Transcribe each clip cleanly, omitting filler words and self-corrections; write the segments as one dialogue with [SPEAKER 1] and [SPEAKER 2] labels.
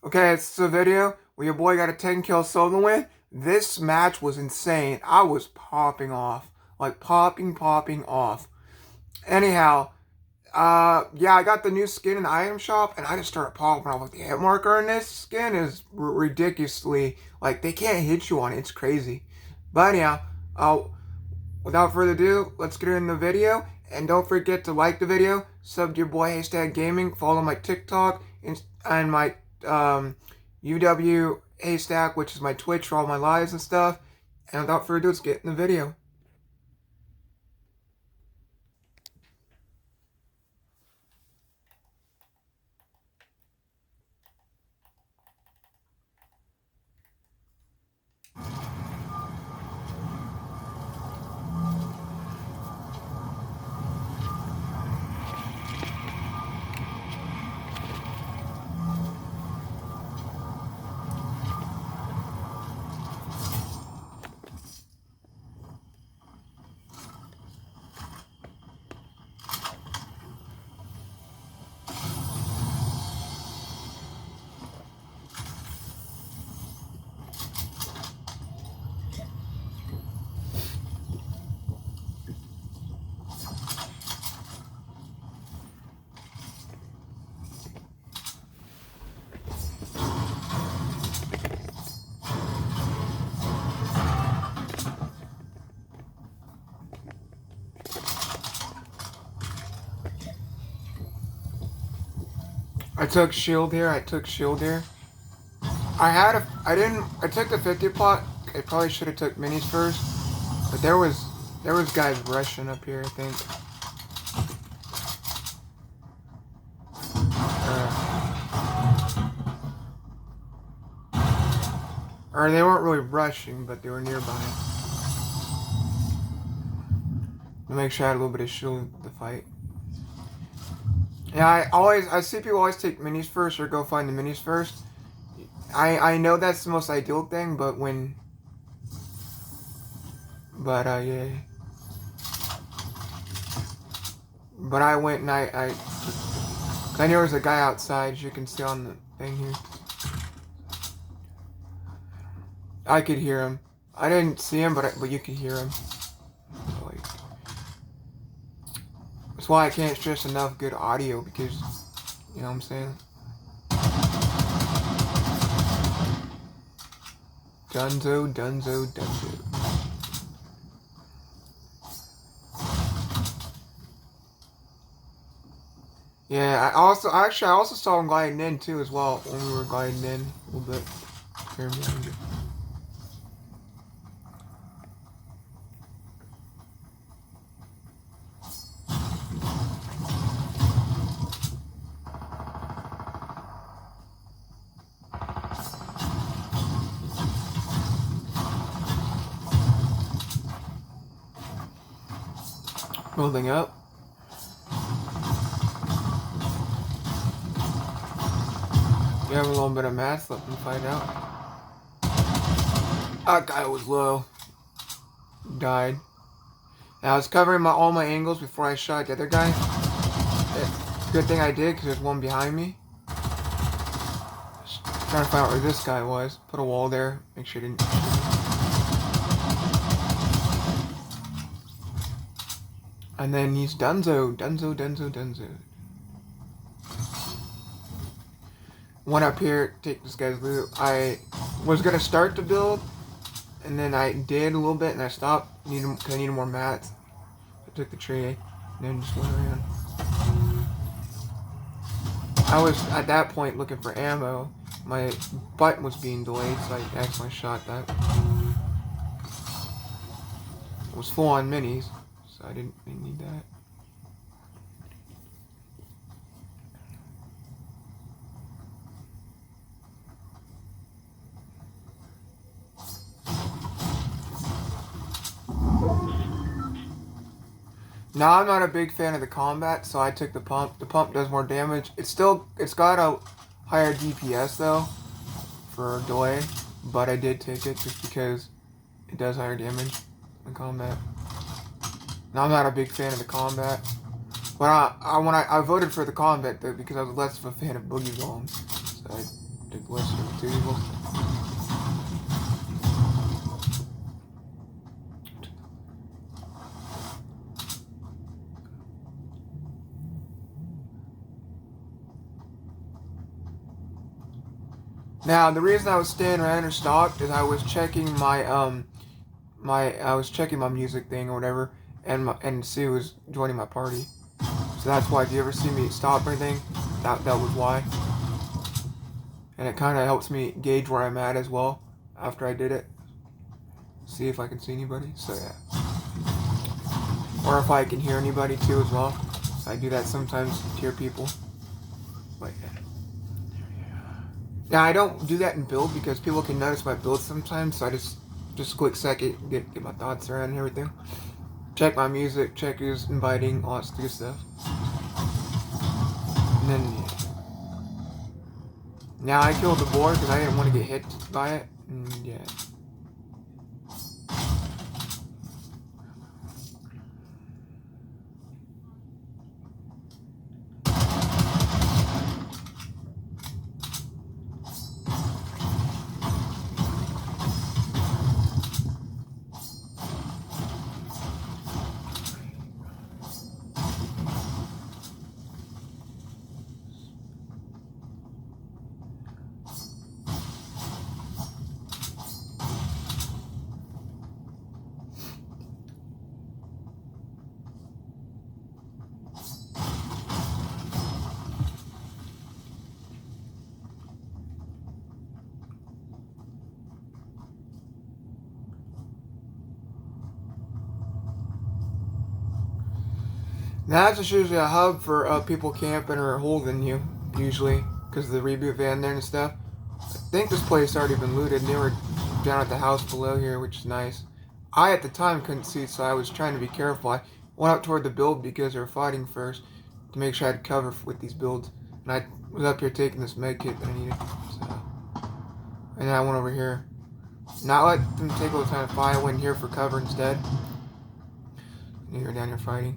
[SPEAKER 1] Okay, it's the video where your boy got a 10 kill solo win. This match was insane. I was popping off. Like popping off. Anyhow, yeah, I got the new skin in the item shop and I just started popping off. Like the hit marker in this skin is ridiculously, like they can't hit you on it. It's crazy. But anyhow, without further ado, let's get in the video. And don't forget to like the video, sub to your boy Haystack Gaming, follow my TikTok and my UW Haystack, which is my Twitch for all my lives and stuff. And without further ado, let's get in the video. I took shield here. I took the 50 pot. I probably should have took minis first, but there was guys rushing up here. I think. Or they weren't really rushing, but they were nearby. To make sure I had a little bit of shield to fight. Yeah, I see people always take minis first or go find the minis first. I know that's the most ideal thing, but yeah. But I went and I knew there was a guy outside, as you can see on the thing here. I could hear him. I didn't see him, but you could hear him. That's why I can't stress enough good audio, because, you know what I'm saying? Dunzo. Yeah, I also saw him gliding in too as well when we were gliding in a little bit. Building up. You have a little bit of math, let me find out. That guy was low. Died. Now I was covering all my angles before I shot the other guy. Good thing I did, because there's one behind me. Just trying to find out where this guy was. Put a wall there, make sure he didn't. And then he's Dunzo. One up here, take this guy's loot. I was gonna start the build, and then I did a little bit, and I stopped because I needed more mats. I took the tree, and then just went around. I was at that point looking for ammo. My button was being delayed, so I accidentally shot that. It was full on minis, so I didn't need that. Now I'm not a big fan of the combat, so I took the pump. The pump does more damage. It's got a higher DPS though for delay, but I did take it just because it does higher damage in combat. Now I'm not a big fan of the combat, but I voted for the combat though because I was less of a fan of boogie bombs. So Take lesser of two evils. Now, the reason I was staying right under stock is I was checking my music thing or whatever, and Sue was joining my party. So that's why if you ever see me stop or anything, that was why. And it kind of helps me gauge where I'm at as well after I did it. See if I can see anybody. So yeah. Or if I can hear anybody too as well. I do that sometimes to hear people. But yeah. Now I don't do that in build because people can notice my build sometimes. So I just quick second get my thoughts around and everything. Check my music, check who's inviting, all that good stuff. And then yeah. Now I killed the boar because I didn't want to get hit by it. And yeah. Now that's just usually a hub for people camping or holding you, usually, because of the reboot van there and stuff. I think this place already been looted, and they were down at the house below here, which is nice. I, at the time, couldn't see, so I was trying to be careful. I went up toward the build because they were fighting first to make sure I had cover with these builds. And I was up here taking this med kit that I needed. So. And then I went over here. Not let them take all the time to fight. I went here for cover instead. And you're down here fighting.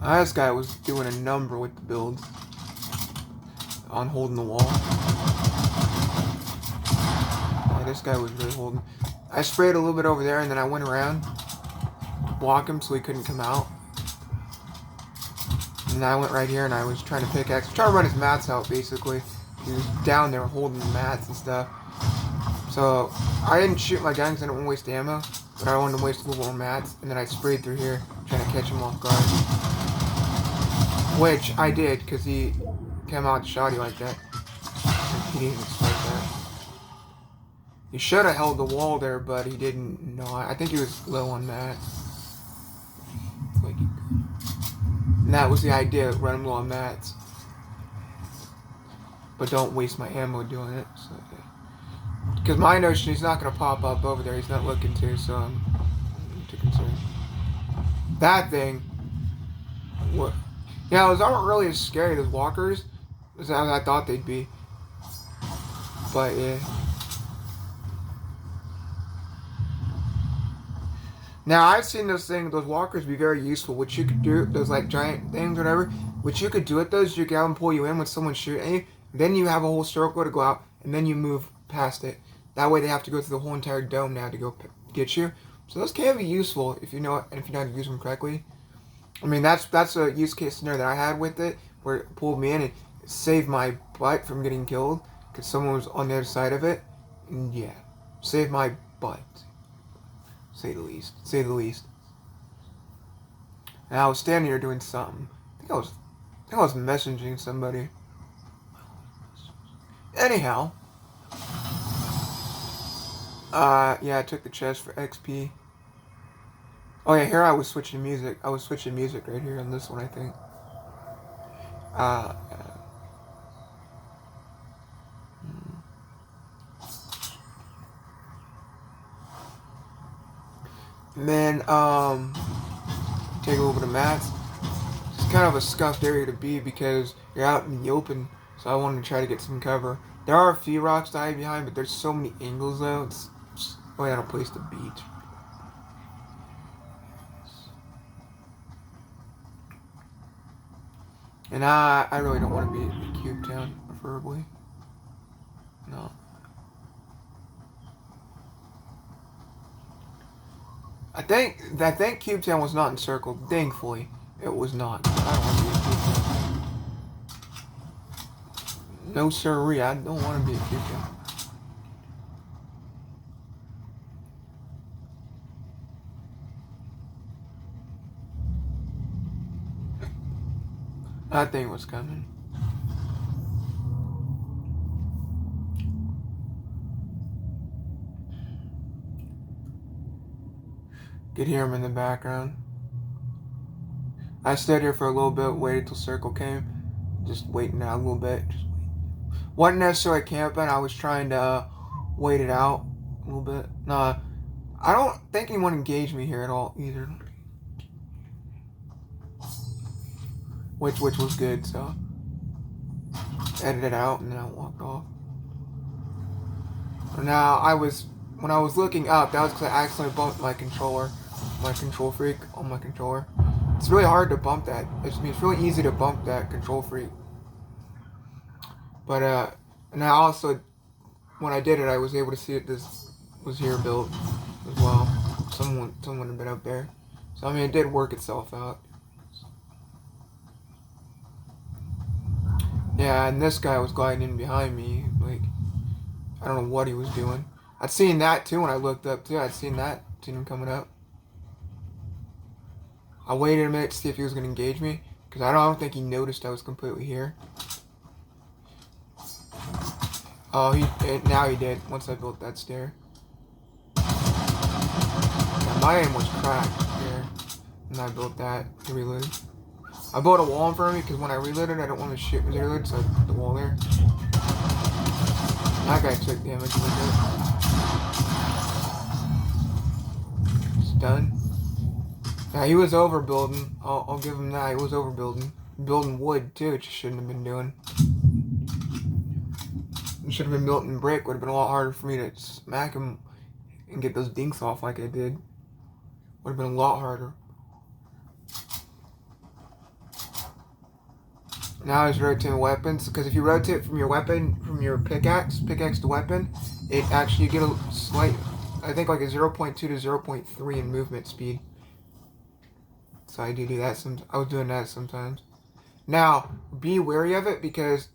[SPEAKER 1] This guy was doing a number with the build on holding the wall. Yeah, this guy was really holding. I sprayed a little bit over there and then I went around to block him so he couldn't come out. And then I went right here and I was trying to pickaxe, trying to run his mats out basically. He was down there holding the mats and stuff. So I didn't shoot my gun because I didn't want to waste ammo, but I wanted to waste a little more mats. And then I sprayed through here trying to catch him off guard. Which I did, because he came out and shot you like that. He didn't expect that. He should have held the wall there, but he didn't. No, I think he was low on mats. And that was the idea, run him low on mats. But don't waste my ammo doing it. So, yeah. Because my notion, he's not going to pop up over there. He's not looking to, so I'm too concerned. That thing... What? Yeah, those aren't really as scary, those walkers, as I thought they'd be. But, yeah. Now, I've seen those walkers be very useful. What you could do, those, like, giant things or whatever, what you could do with those, you could have them pull you in when someone's shooting you. Then you have a whole circle to go out, and then you move past it. That way they have to go through the whole entire dome now to go get you. So those can be useful if you know it, and if you know how to use them correctly. I mean, that's a use case scenario that I had with it, where it pulled me in and saved my butt from getting killed, because someone was on the other side of it. And yeah, saved my butt. Say the least. And I was standing here doing something. I think I was messaging somebody. Anyhow. Yeah, I took the chest for XP. Oh yeah, here I was switching music. I was switching music right here on this one, I think. And then, take a little bit of mats. It's kind of a scuffed area to be because you're out in the open, so I wanted to try to get some cover. There are a few rocks to hide behind, but there's so many angles though, it's really not a place to beat. And I really don't want to be in Cube Town, preferably. No. I think Cube Town was not encircled. Thankfully, it was not. I don't want to be in Cube Town. No sirree, I don't want to be in Cube Town. I think what's coming. Could hear him in the background. I stood here for a little bit, waited till circle came. Just waiting out a little bit. Just wasn't necessarily camping. I was trying to wait it out a little bit. Nah, I don't think anyone engaged me here at all either. Which was good, so edited it out and then I walked off. Now when I was looking up, that was because I accidentally bumped my controller, my control freak on my controller. It's really hard to bump that. It's really easy to bump that control freak. But and I also, when I did it, I was able to see it. This was here built as well. Someone had been up there, so I mean it did work itself out. Yeah, and this guy was gliding in behind me. Like, I don't know what he was doing. I'd seen that too when I looked up too. I'd seen him coming up. I waited a minute to see if he was going to engage me, because I don't think he noticed I was completely here. Oh, now he did, once I built that stair. Yeah, my aim was cracked here, and I built that to reload. I built a wall in front of me, because when I reloaded, I don't want to shoot with reload, so I put the wall there. That guy took damage a little bit. It's done. Yeah, he was overbuilding. I'll give him that. He was overbuilding. Building wood, too, which he shouldn't have been doing. It should have been built in brick. Would have been a lot harder for me to smack him and get those dinks off like I did. Would have been a lot harder. Now he's rotating weapons, because if you rotate from your weapon, from your pickaxe to weapon, it actually, you get a slight, I think like a 0.2 to 0.3 in movement speed. So I do that I was doing that sometimes. Now, be wary of it, because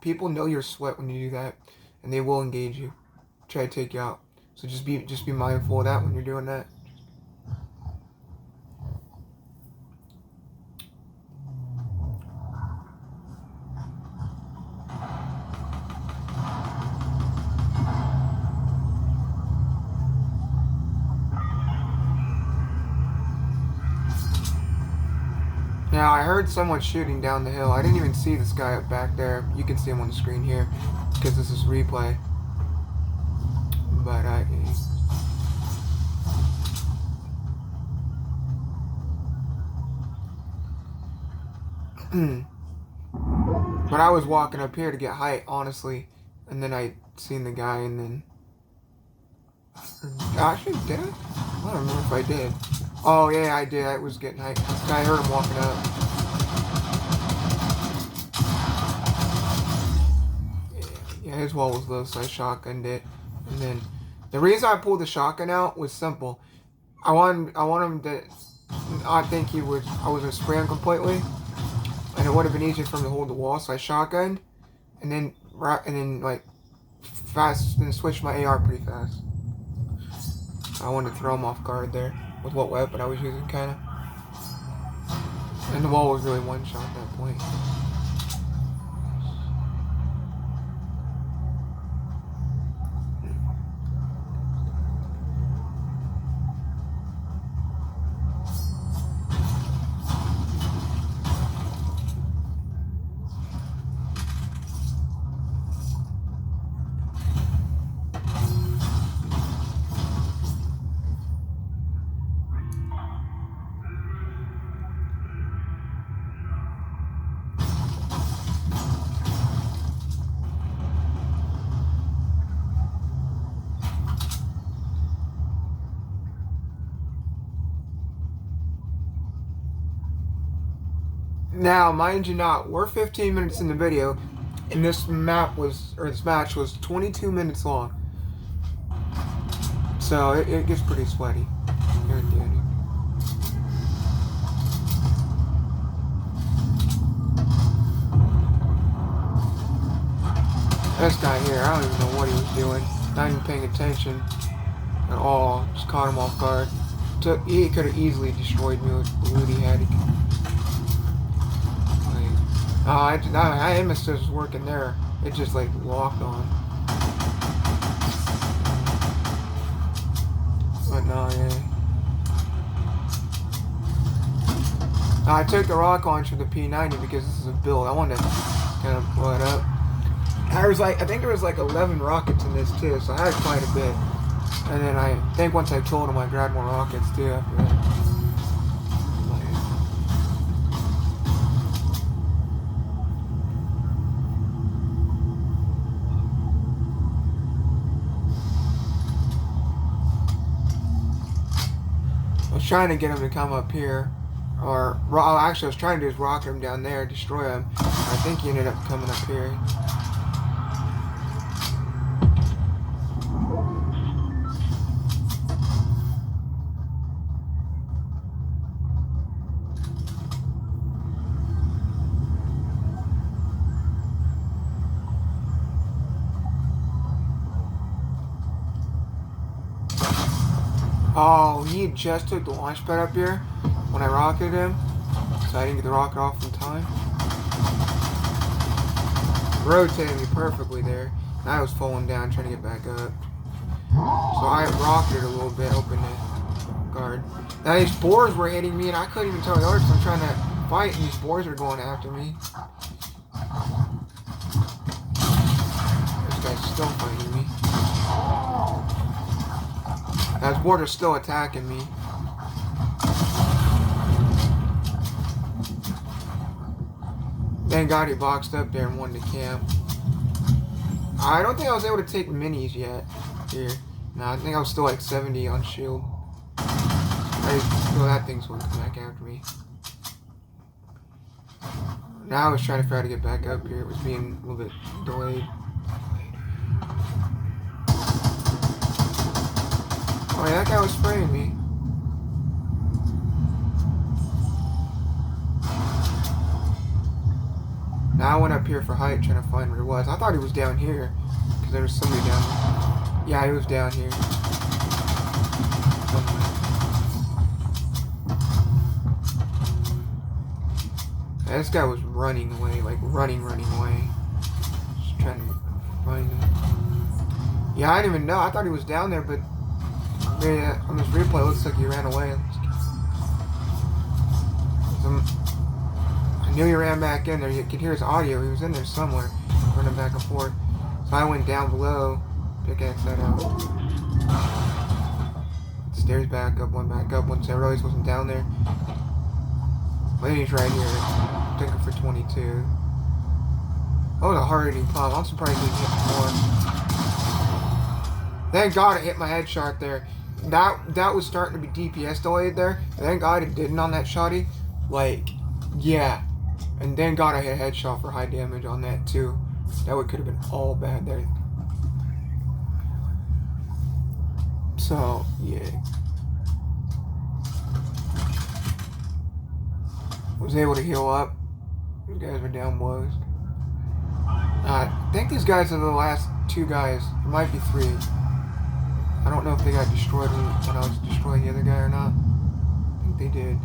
[SPEAKER 1] people know your sweat when you do that, and they will engage you, try to take you out. So just be mindful of that when you're doing that. Now, I heard someone shooting down the hill. I didn't even see this guy up back there. You can see him on the screen here, because this is replay. But but I was walking up here to get height, honestly. And then I seen the guy, and then... Actually, did I? I don't remember if I did. Oh, yeah, I did. I was getting height. This guy, I heard him walking up. Yeah, his wall was low, so I shotgunned it. And then the reason I pulled the shotgun out was simple. I want him to not think I was gonna spray him completely, and it would have been easier for him to hold the wall. So I shotgunned, and then like fast, then switched my AR pretty fast. I wanted to throw him off guard there with what weapon I was using, kind of. And the wall was really one shot at that point. Now, mind you not, we're 15 minutes in the video, and this match was 22 minutes long. So it gets pretty sweaty here at the end. This guy here, I don't even know what he was doing. Not even paying attention at all. Just caught him off guard. He could have easily destroyed me with the loot he had. I missed was working there. It just like locked on. But no, yeah. I took the rocket launcher, the P90, because this is a build. I wanted to kind of blow it up. I think there was like 11 rockets in this too, so I had quite a bit. And then I think once I killed him, I grabbed more rockets too after that. I was trying to get him to come up here. Actually, I was trying to just rocket him down there, destroy him. I think he ended up coming up here. Oh, he just took the launch pad up here when I rocketed him, so I didn't get the rocket off in time. Rotated me perfectly there, and I was falling down trying to get back up. So I rocketed a little bit, opened the guard. Now these boars were hitting me, and I couldn't even tell the others. I'm trying to fight, and these boars are going after me. This guy's still fighting me. That board is still attacking me. Thank God he boxed up there and wanted to camp. I don't think I was able to take minis yet. Here. No, I think I was still like 70 on shield. That thing's going to come back after me. Now I was trying to try to get back up here. It was being a little bit delayed. Oh yeah, that guy was spraying me. Now I went up here for height trying to find where he was. I thought he was down here because there was somebody down here. Yeah, he was down here. Yeah, this guy was running away, like running away. Just trying to find him. Yeah, I didn't even know. I thought he was down there, but yeah, on this replay, it looks like he ran away. I knew he ran back in there. You could hear his audio. He was in there somewhere, running back and forth. So I went down below, pickaxe that out. Stairs back up, went back up. Once I realized he wasn't down there. Lady's right here. Took it for 22. Oh, the hard-hitting pump. I'm surprised he hit more. Thank God it hit my headshot there. That was starting to be DPS delayed there. Thank God it didn't on that shotty. Like, yeah. And thank God I hit a headshot for high damage on that too. That could have been all bad there. So, yeah. Was able to heal up. These guys were down blows. I think these guys are the last two guys. There might be three. I don't know if they got destroyed when I was destroying the other guy or not. I think they did.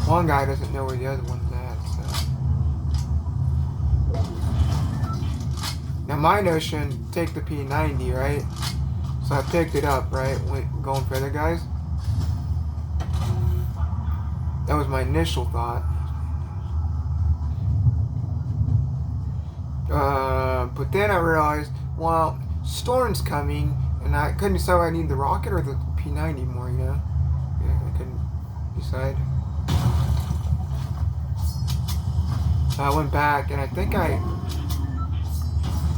[SPEAKER 1] One guy doesn't know where the other one's at, so. Now my notion, take the P90, right? So I picked it up, right? Going for other guys. That was my initial thought. But then I realized, well, storm's coming, and I couldn't decide whether I need the rocket or the P90 more, you know? Yeah, I couldn't decide. So I went back, and I think I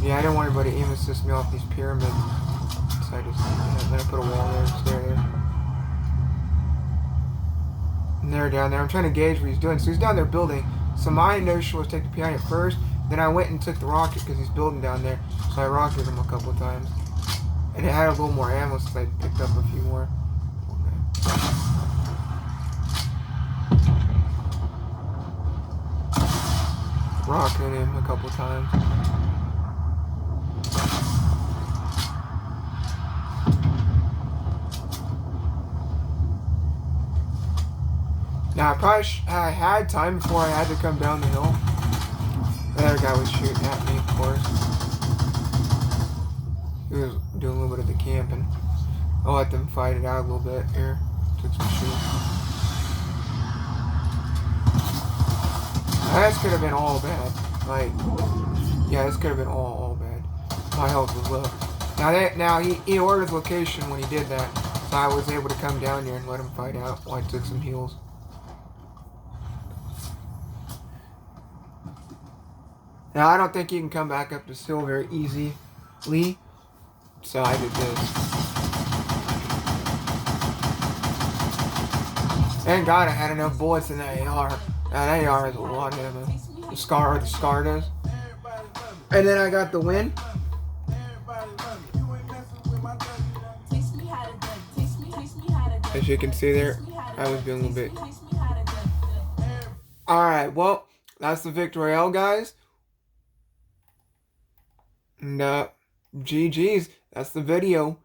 [SPEAKER 1] didn't want anybody to aim assist me off these pyramids. So I just, then I put a wall there, stair there. They're down there. I'm trying to gauge what he's doing. So he's down there building. So my notion was take the Piranha first. Then I went and took the rocket because he's building down there. So I rocketed him a couple of times. And it had a little more ammo since I picked up a few more. Rocketed him a couple of times. Now, I had time before I had to come down the hill. The other guy was shooting at me, of course. He was doing a little bit of the camping. I'll let them fight it out a little bit here. Took some shoot. Now, this could have been all bad. Like, yeah, this could have been all bad. My health was low. Now he ordered his location when he did that, so I was able to come down here and let him fight out while I took some heals. Now, I don't think you can come back up to Still very easily, so I did this. Thank God I had enough bullets in that AR. That AR has a lot of ammo. The Scar does. And then I got the win. As you can see there, I was doing a little bit. Alright, well, that's the Victory L, guys. And, GG's. That's the video.